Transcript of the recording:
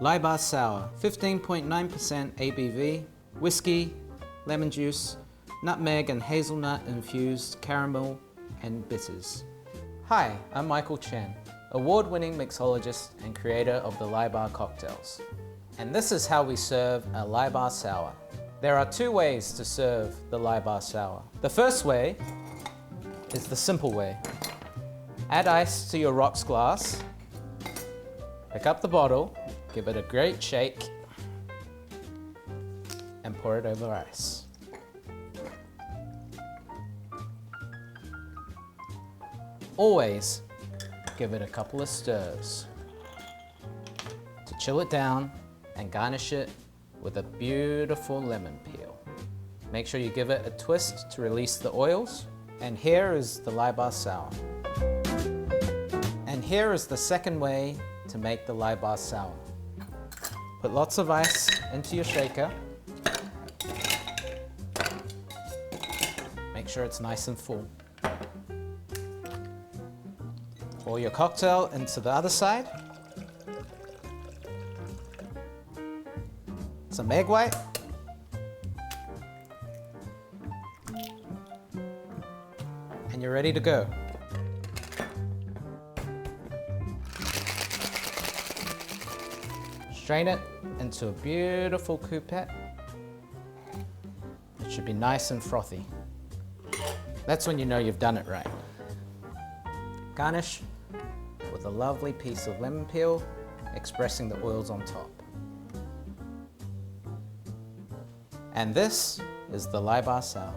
LAIBA Sour, 15.9% ABV, whiskey, lemon juice, nutmeg and hazelnut infused caramel and bitters. Hi, I'm Michael Chen, award-winning mixologist and creator of the LAIBA Cocktails. And this is how we serve a LAIBA Sour. There are two ways to serve the LAIBA Sour. The first way is the simple way. Add ice to your rocks glass, pick up the bottle, give it a great shake, and pour it over ice. Always give it a couple of stirs to chill it down and garnish it with a beautiful lemon peel. Make sure you give it a twist to release the oils. And here is the LAIBA Sour. And here is the second way to make the LAIBA Sour. Put lots of ice into your shaker. Make sure it's nice and full. Pour your cocktail into the other side. Some egg white. And you're ready to go. Strain it into a beautiful coupette. It should be nice and frothy. That's when you know you've done it right. Garnish with a lovely piece of lemon peel, expressing the oils on top. And this is the LAIBA Sour.